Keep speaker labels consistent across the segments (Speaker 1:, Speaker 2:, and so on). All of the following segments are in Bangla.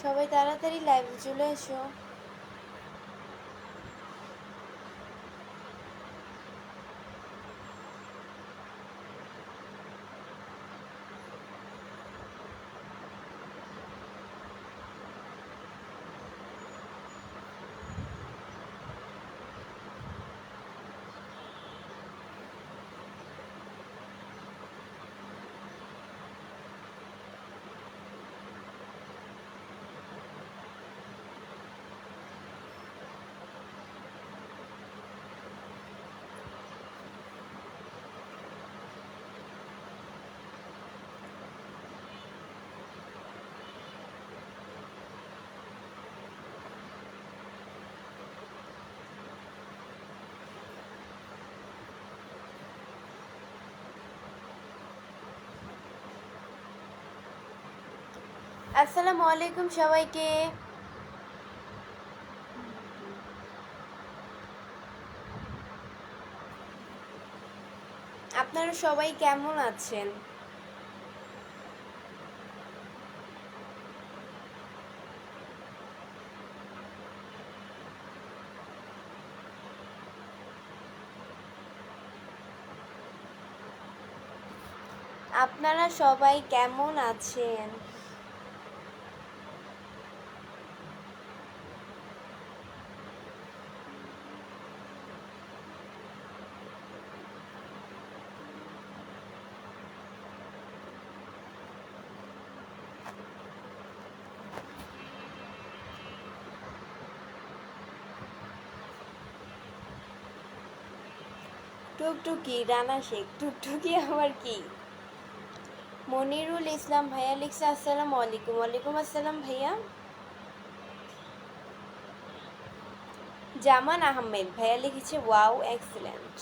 Speaker 1: সবাই তাড়াতাড়ি লাইভে চলে এসো। আসসালামু আলাইকুম সবাইকে। আপনারা সবাই কেমন আছেন? আপনারা সবাই কেমন আছেন? টুকটুকি রানা শেখ, টুকটুকি আবার কি? মনিরুল ইসলাম ভাইয়া লিখছে আসসালামু আলাইকুম। ওয়ালাইকুম আসসালাম ভাইয়া। জামান আহমেদ ভাইয়া লিখেছে ওয়াও এক্সিলেন্ট,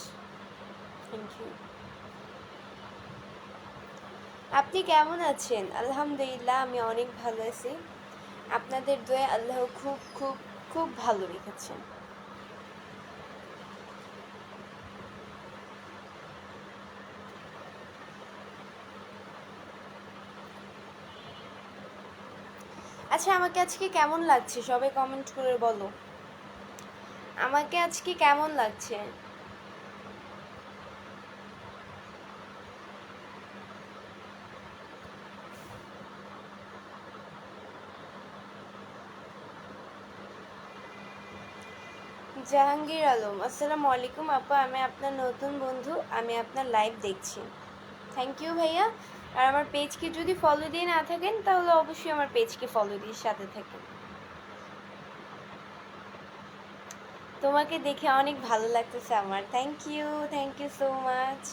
Speaker 1: থ্যাংক ইউ। আপনি কেমন আছেন? আলহামদুলিল্লাহ আমি অনেক ভালো আছি। আপনাদের দোয়া আল্লাহ খুব খুব খুব ভালো রেখেছেন। আচ্ছা, আমাকে আজকে কেমন লাগছে সবাই কমেন্ট করে বলো। আমাকে আজকে কেমন লাগছে? জাহাঙ্গীর আলম, আসসালামু আলাইকুম আপা, আমি আপনার নতুন বন্ধু, আমি আপনার লাইভ দেখছি। থ্যাংক ইউ ভাইয়া। আর আমার পেজকে যদি ফলো দিয়ে না থাকেন তাহলে অবশ্যই আমার পেজকে ফলো দিয়ে সাথে থাকেন। তোমাকে দেখে অনেক ভালো লাগতেছে আমার। Thank you so much.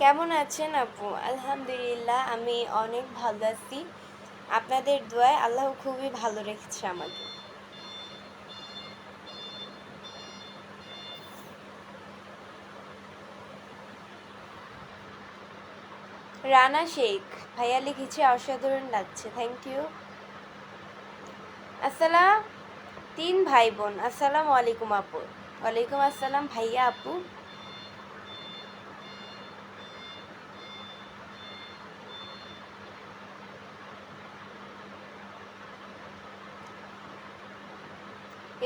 Speaker 1: কেমন আছেন আপু? আলহামদুলিল্লাহ আমি অনেক ভালো আছি। আপনাদের দোয়ায় আল্লাহ খুবই ভালো রেখেছে আমাকে। রানা শেখ ভাইয়া লিখেছে অসাধারণ লাগছে, থ্যাংক ইউ। আসসালাম, তিন ভাই বোন, আসসালামু আলাইকুম আপু। ওয়ালাইকুম আসসালাম ভাইয়া আপু।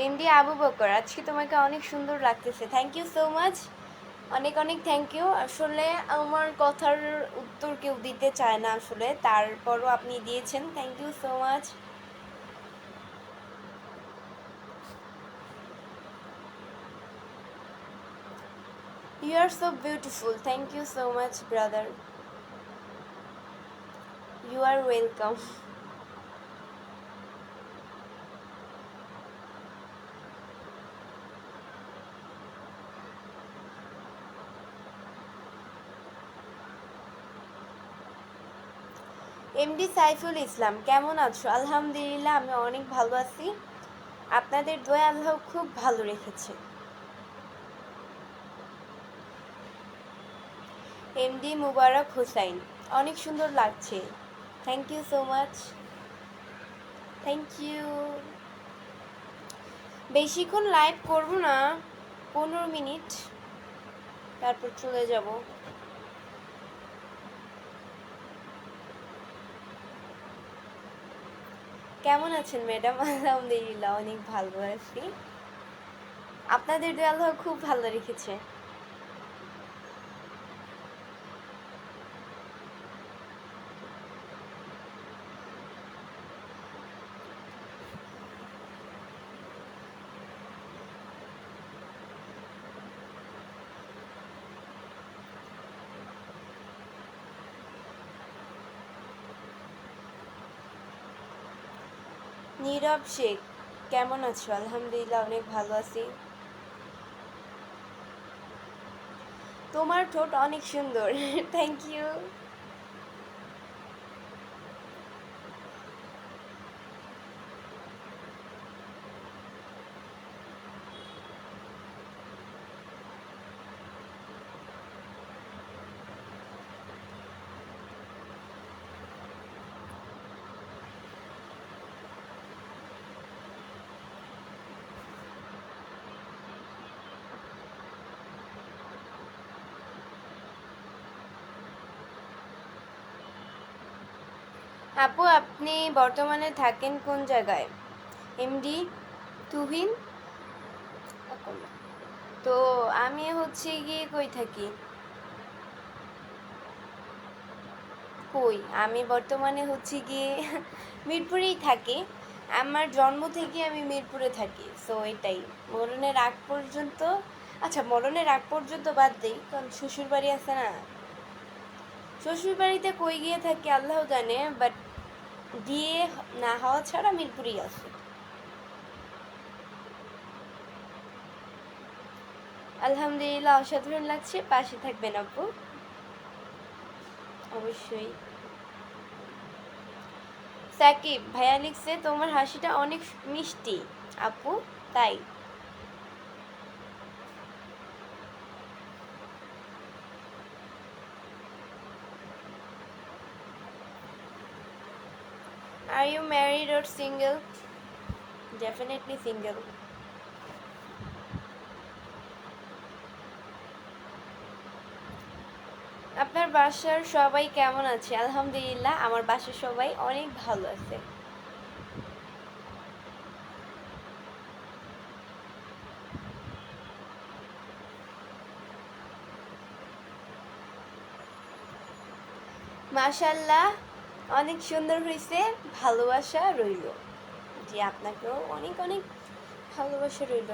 Speaker 1: এমডি আবু বকর, আজকে তোমাকে অনেক সুন্দর লাগতেছে, থ্যাংক ইউ সো মাচ। অনেক অনেক থ্যাংক ইউ। আসলে আমার কথার উত্তর কেউ দিতে চায় না আসলে, তারপরও আপনি দিয়েছেন, thank you so much. You are so beautiful. Thank you so much, brother. You are welcome. MD Saiful Islam, কেমন আছো? আলহামদুলিল্লাহ আমি অনেক ভালো আছি। আপনাদের দোয়া আল্লাহ খুব ভালো রেখেছে। এমডি মুবারক হুসাইন, অনেক সুন্দর লাগছে। Thank you so much. Thank you. বেশিক্ষণ লাইভ করব না, 15 মিনিট, তারপর চলে যাব। কেমন আছেন ম্যাডাম? আলহামদুলিল্লাহ অনেক ভালো আছি। আপনাদের দোয়া আল্লাহ খুব ভালো রেখেছে। নীরব শেখ, কেমন আছো? আলহামদুলিল্লাহ অনেক ভালো আছি। তোমার ঠোঁট অনেক সুন্দর। Thank you. আপু আপনি বর্তমানে থাকেন কোন জায়গায়? এমডি তুহিন। তো আমি হচ্ছে গিয়ে কই থাকি, কই আমি বর্তমানে হচ্ছে গিয়ে মিরপুরেই থাকি। আমার জন্ম থেকে আমি মিরপুরে থাকি, সো এটাই মরণের আগ পর্যন্ত। আচ্ছা, মরণের আগ পর্যন্ত বাদ দিই, কারণ শ্বশুর বাড়ি আছে না, শ্বশুর বাড়িতে কই গিয়ে থাকি আল্লাহ জানে, বাট বিয়ে না হওয়া ছাড়া মিরপুরেই আছে। আলহামদুলিল্লাহ অসাধারণ লাগছে। পাশে থাকবেন আপু, অবশ্যই। সাকিব ভাইয়া লিখছে তোমার হাসিটা অনেক মিষ্টি আপু, তাই? Are you married or single? Definitely single. আপনার বাসার সবাই কেমন আছে? আলহামদুলিল্লাহ আমার বাসার সবাই অনেক ভালো আছে। মাশাল্লাহ অনেক সুন্দর হয়েছে। ভালোবাসা রইল। জি, আপনাকেও অনেক অনেক ভালোবাসা রইল।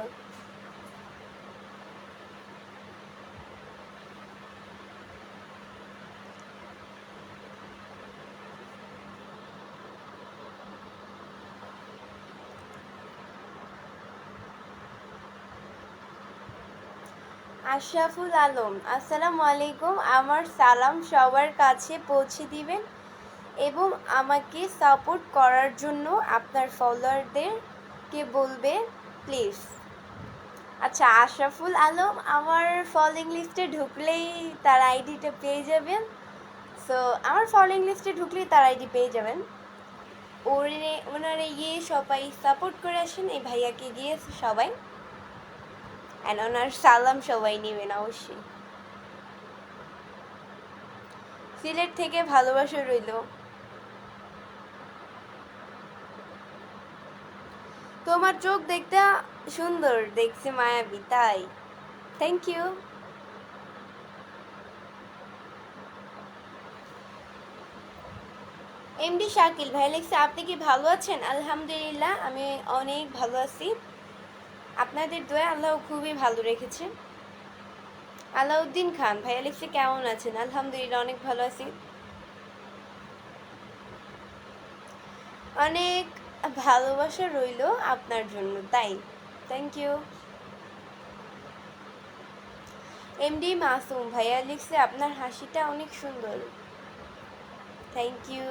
Speaker 1: আশরাফুল আলম, আসসালামু আলাইকুম। আমার সালাম সবার কাছে পৌঁছে দিবেন এবং আমাকে সাপোর্ট করার জন্য আপনার ফলোয়ারদেরকে বলবে প্লিজ। আচ্ছা, আশরাফুল আলম আমার ফলোয়িং লিস্টে ঢুকলেই তার আইডিটা পেয়ে যাবেন। সো আমার ফলোয়িং লিস্টে ঢুকলেই তার আইডি পেয়ে যাবেন। ওনারে গিয়ে সবাই সাপোর্ট করে আসেন, এই ভাইয়াকে গিয়ে সবাই, অ্যান্ড ওনার সালাম সবাই নেবেন অবশ্যই। সিলেট থেকে ভালোবাসা রইল। তোমার চোখ দেখতে সুন্দর, দেখছে মায়াবী, তাই? Thank you. এমডি শাকিল ভাই লিখছে আপনি কি ভালো আছেন? আলহামদুলিল্লাহ আমি অনেক ভালো আছি। আপনাদের দোয়া আল্লাহ খুবই ভালো রেখেছে। আলাউদ্দিন খান ভাইয়া লিখছে কেমন আছেন? আলহামদুলিল্লাহ অনেক ভালো আছি। অনেক ভালোবাসা রইল আপনার জন্য, তাই? Thank you. এমডি মাসুম ভাইয়া লিখছে আপনার হাসিটা অনেক সুন্দর। Thank you.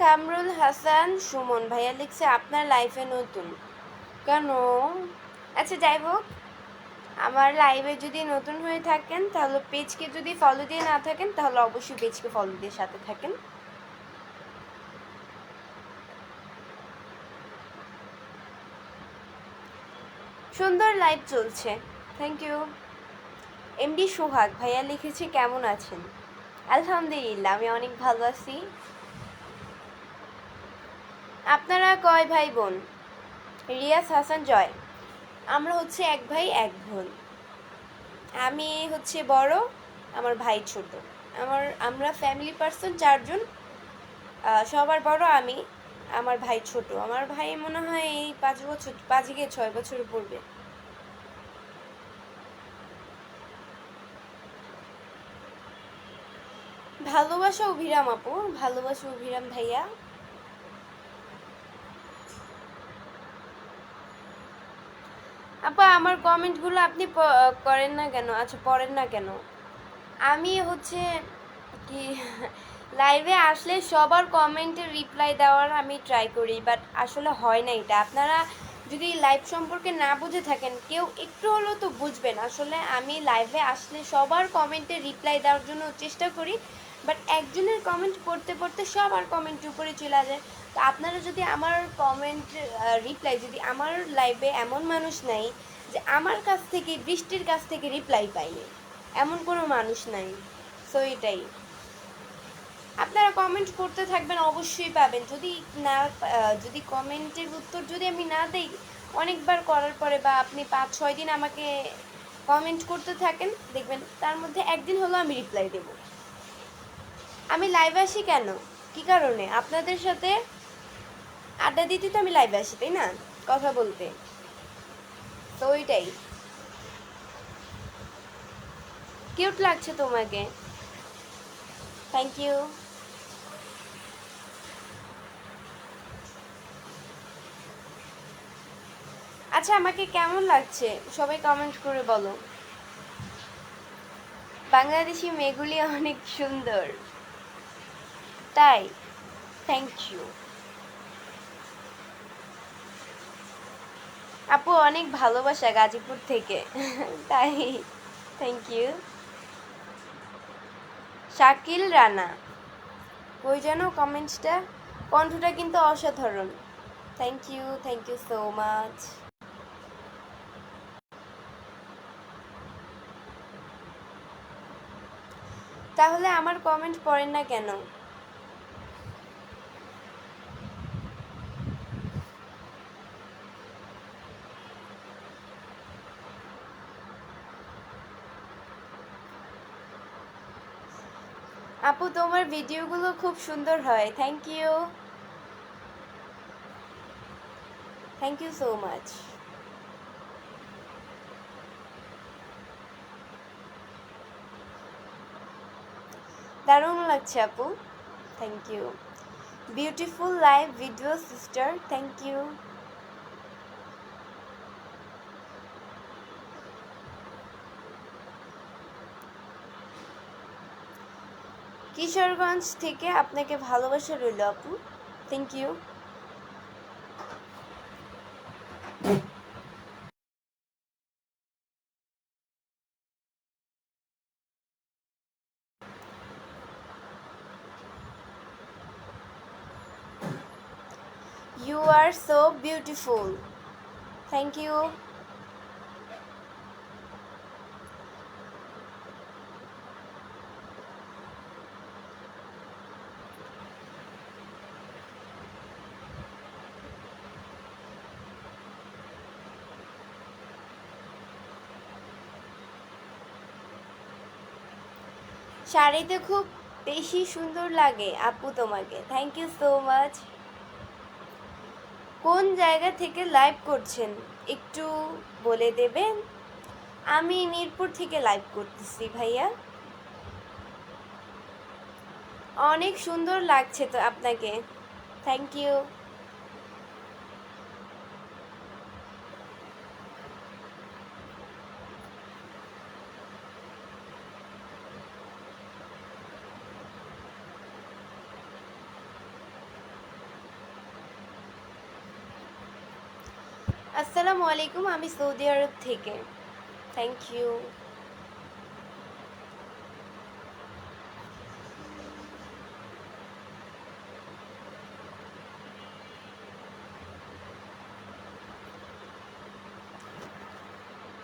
Speaker 1: কামরুল হাসান সুমন ভাইয়া লিখছে আপনার লাইফে নতুন কেন? আচ্ছা যাই হোক, আমার লাইভে যদি নতুন হয়ে থাকেন তাহলে পেজকে যদি ফলো দিয়ে না থাকেন তাহলে অবশ্যই পেজকে ফলো দিয়ে সাথে থাকেন। সুন্দর লাইভ চলছে, থ্যাংক ইউ। এমডি সোহাগ ভাইয়া লিখেছে কেমন আছেন? আলহামদুলিল্লাহ আমি অনেক ভালো আছি। আপনারা কয় ভাই বোন? রিয়াজ হাসান জয়। আমরা হচ্ছে এক ভাই এক বোন। আমি হচ্ছে বড়, আমার ভাই ছোট। আমরা ফ্যামিলি পার্সন 4 জন। সবার বড় আমি, আমার ভাই ছোট। আমার ভাই মনে হয় এই 5 বছর, 5 গিয়ে 6 বছরে পড়বে। ভালোবাসা অভিরাম আপু, ভালোবাসা অভিরাম ভাইয়া। আপা আমার কমেন্টগুলো আপনি করেন না কেন? আচ্ছা পড়েন না কেন? আমি হচ্ছে কি লাইভে আসলে সবার কমেন্টের রিপ্লাই দেওয়ার আমি ট্রাই করি, বাট আসলে হয় না এটা। আপনারা যদি লাইভ সম্পর্কে না বুঝে থাকেন, কেউ একটু হলেও তো বুঝবেন। আসলে আমি লাইভে আসলে সবার কমেন্টের রিপ্লাই দেওয়ার জন্য চেষ্টা করি, বাট একজনের কমেন্ট পড়তে পড়তে সবার কমেন্টের উপরে চলে যায়। তো আপনারা যদি আমার কমেন্ট রিপ্লাই, যদি আমার লাইভে এমন মানুষ নাই যে আমার কাছ থেকে, বৃষ্টির কাছ থেকে রিপ্লাই পাইনি, এমন কোনো মানুষ নাই। সো এটাই, আপনারা কমেন্ট করতে থাকবেন, অবশ্যই পাবেন। যদি না যদি কমেন্টের উত্তর যদি আমি না দেই অনেকবার করার পরে, বা আপনি 5-6 দিন আমাকে কমেন্ট করতে থাকেন, দেখবেন তার মধ্যে একদিন হলো আমি রিপ্লাই দেব। আমি লাইভে আসি কেন, কি কারণে? আপনাদের সাথে আড্ডা দিতে তো আমি লাইভে আসি, তাই না? কথা বলতে। তো ওইটাই। কিউট লাগছে তোমাকে, থ্যাংক ইউ। আচ্ছা আমাকে কেমন লাগছে সবাই কমেন্ট করে বলো। বাংলাদেশি মেয়েগুলি অনেক সুন্দর, তাই? থ্যাংক ইউ আপু, অনেক ভালোবাসা গাজীপুর থেকে। তাই? Thank you. শাকিল রানা, কই যেন কমেন্টসটা? কণ্ঠটা কিন্তু অসাধারণ। Thank you so much. তাহলে আমার কমেন্ট পড়েন না কেন? আপু তোমার ভিডিওগুলো খুব সুন্দর হয়, থ্যাংক ইউ সো মাচ। দারুণ লাগছে আপু, thank you. Beautiful live video sister, thank you. Kishoreganj থেকে আপনাকে ভালোবাসা রইল আপু, thank you. You are so beautiful, thank you. শাড়িতে খুব বেশি সুন্দর লাগে আপু তোমাকে, থ্যাংক ইউ সো মাচ। কোন জায়গা থেকে লাইভ করছেন একটু বলে দেবেন? আমি মিরপুর থেকে লাইভ করতেছি ভাইয়া। অনেক সুন্দর লাগছে তো আপনাকে, থ্যাংক ইউ। আসসালামু আলাইকুম, আমি সৌদি আরব থেকে। Thank you.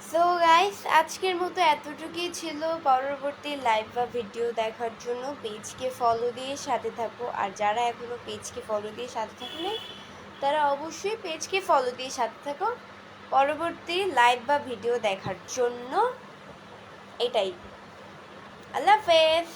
Speaker 1: সো গাইস, আজকের মতো এতটুকুই ছিল। পরবর্তী লাইভ বা ভিডিও দেখার জন্য পেজকে ফলো দিয়ে সাথে থাকো। আর যারা এখনও পেজকে ফলো দিয়ে সাথে থাকো নাই, তারা অবশ্যই পেজকে ফলো দিয়ে সাথে থাকো পরবর্তী লাইভ বা ভিডিও দেখার জন্য। এটাই। আল্লাহ হাফেজ।